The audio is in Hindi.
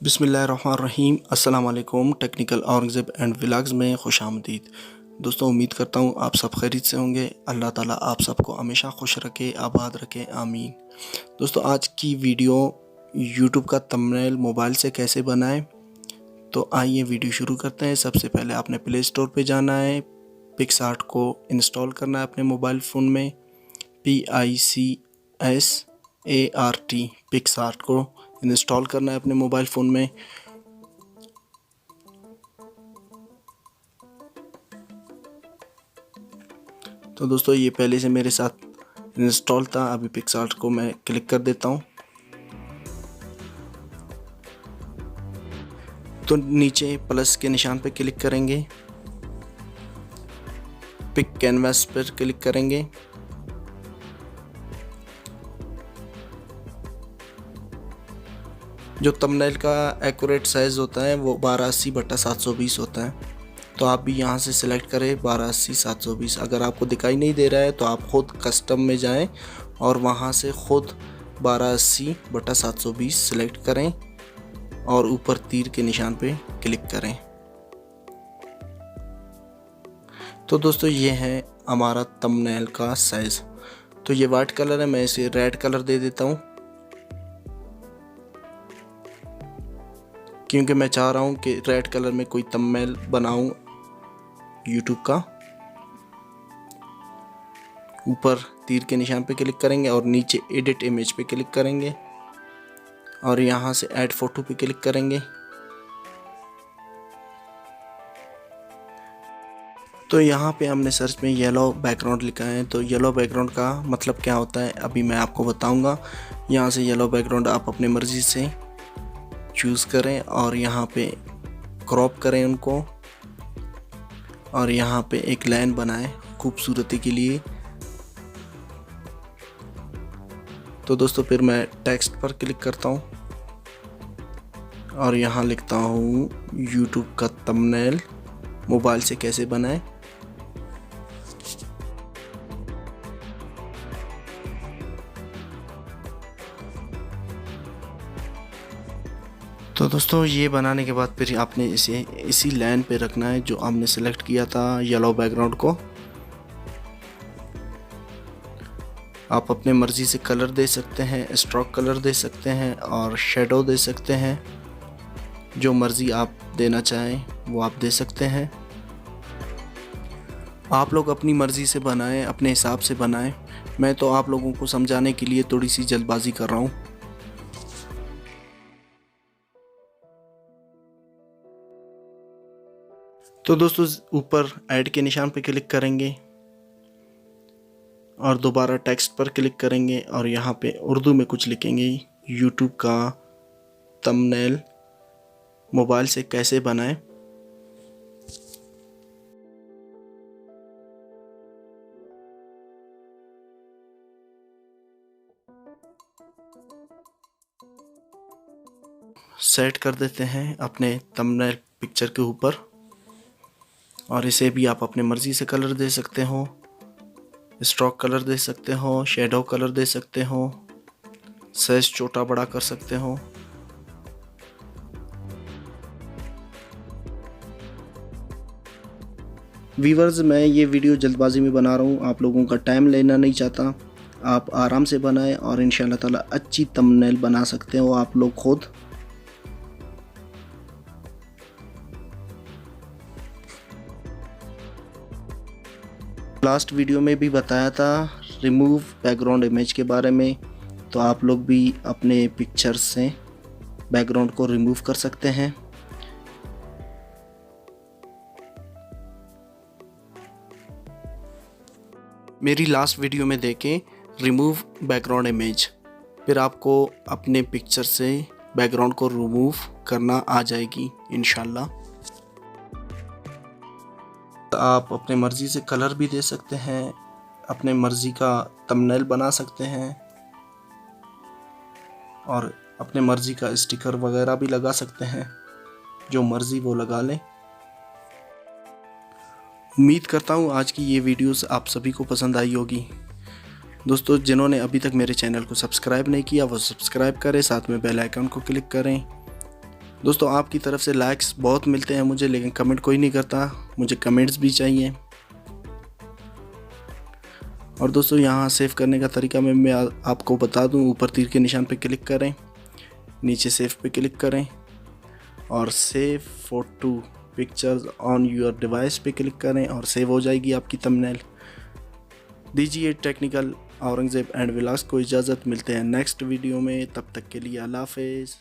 बिस्मिल्लाहिर्रहमानिर्रहीम। अस्सलाम वालेकुम। टेक्निकल औरंगज़ेब एंड व्लॉग्स में खुशामदीद। दोस्तों, उम्मीद करता हूँ आप सब खैरियत से होंगे। अल्लाह ताला आप सबको हमेशा खुश रखे, आबाद रखे, आमीन। दोस्तों, आज की वीडियो यूट्यूब का थंबनेल मोबाइल से कैसे बनाएं, तो आइए वीडियो शुरू करते हैं। सबसे पहले आपने प्ले स्टोर पे जाना है, पिक्सआर्ट को इंस्टॉल करना है अपने मोबाइल फ़ोन में। PICSART पिक्सआर्ट को इंस्टॉल करना है अपने मोबाइल फ़ोन में। तो दोस्तों, ये पहले से मेरे साथ इंस्टॉल था। अभी पिक्सआर्ट को मैं क्लिक कर देता हूँ। तो नीचे प्लस के निशान पे क्लिक करेंगे, पिक कैनवास पर क्लिक करेंगे। जो थंबनेल का एक्यूरेट साइज़ होता है वो 1280/720 होता है। तो आप भी यहाँ से सिलेक्ट करें 1280/720। अगर आपको दिखाई नहीं दे रहा है तो आप ख़ुद कस्टम में जाएं और वहाँ से ख़ुद 1280/720 सिलेक्ट करें और ऊपर तीर के निशान पे क्लिक करें। तो दोस्तों, ये है हमारा थंबनेल का साइज़। तो ये वाइट कलर है, मैं इसे रेड कलर दे देता हूँ क्योंकि मैं चाह रहा हूँ कि रेड कलर में कोई थंबनेल बनाऊँ यूट्यूब का। ऊपर तीर के निशान पे क्लिक करेंगे और नीचे एडिट इमेज पे क्लिक करेंगे और यहाँ से ऐड फोटो पे क्लिक करेंगे। तो यहाँ पे हमने सर्च में येलो बैकग्राउंड लिखा है। तो येलो बैकग्राउंड का मतलब क्या होता है अभी मैं आपको बताऊंगा। यहाँ से येलो बैकग्राउंड आप अपने मर्ज़ी से चूज़ करें और यहाँ पे क्रॉप करें उनको और यहाँ पे एक लाइन बनाएं खूबसूरती के लिए। तो दोस्तों, फिर मैं टेक्स्ट पर क्लिक करता हूँ और यहाँ लिखता हूँ यूट्यूब का थंबनेल मोबाइल से कैसे बनाएं। तो दोस्तों, ये बनाने के बाद फिर आपने इसे इसी लाइन पे रखना है जो हमने सेलेक्ट किया था येलो बैकग्राउंड को। आप अपने मर्ज़ी से कलर दे सकते हैं, स्ट्रोक कलर दे सकते हैं और शेडो दे सकते हैं। जो मर्ज़ी आप देना चाहें वो आप दे सकते हैं। आप लोग अपनी मर्ज़ी से बनाएं, अपने हिसाब से बनाएं। मैं तो आप लोगों को समझाने के लिए थोड़ी सी जल्दबाजी कर रहा हूँ। तो दोस्तों, ऊपर ऐड के निशान पर क्लिक करेंगे और दोबारा टेक्स्ट पर क्लिक करेंगे और यहाँ पे उर्दू में कुछ लिखेंगे, यूट्यूब का थंबनेल मोबाइल से कैसे बनाएं। सेट कर देते हैं अपने थंबनेल पिक्चर के ऊपर और इसे भी आप अपने मर्ज़ी से कलर दे सकते हो, स्ट्रोक कलर दे सकते हो, शेडो कलर दे सकते हो, साइज छोटा बड़ा कर सकते हो। व्यूअर्स, मैं ये वीडियो जल्दबाजी में बना रहा हूँ, आप लोगों का टाइम लेना नहीं चाहता। आप आराम से बनाएं और इंशाल्लाह ताला अच्छी थंबनेल बना सकते हो आप लोग खुद। लास्ट वीडियो में भी बताया था रिमूव बैकग्राउंड इमेज के बारे में। तो आप लोग भी अपने पिक्चर से बैकग्राउंड को रिमूव कर सकते हैं। मेरी लास्ट वीडियो में देखें रिमूव बैकग्राउंड इमेज, फिर आपको अपने पिक्चर से बैकग्राउंड को रिमूव करना आ जाएगी इंशाल्लाह। आप अपने मर्ज़ी से कलर भी दे सकते हैं, अपने मर्ज़ी का थंबनेल बना सकते हैं और अपने मर्ज़ी का स्टिकर वगैरह भी लगा सकते हैं। जो मर्ज़ी वो लगा लें। उम्मीद करता हूँ आज की ये वीडियोस आप सभी को पसंद आई होगी। दोस्तों, जिन्होंने अभी तक मेरे चैनल को सब्सक्राइब नहीं किया वो सब्सक्राइब करें, साथ में बेल आइकन को क्लिक करें दोस्तों आपकी तरफ से लाइक्स बहुत मिलते हैं मुझे, लेकिन कमेंट कोई नहीं करता, मुझे कमेंट्स भी चाहिए। और दोस्तों यहाँ सेव करने का तरीका मैं आपको बता दूँ। ऊपर तीर के निशान पे क्लिक करें, नीचे सेव पे क्लिक करें और save photo pictures on your device पे क्लिक करें और सेव हो जाएगी आपकी थंबनेल। दीजिए टेक्निकल औरंगज़ेब एंड व्लॉग्स को इजाज़त। मिलते हैं नेक्स्ट वीडियो में, तब तक के लिए अल्लाह हाफ़िज़।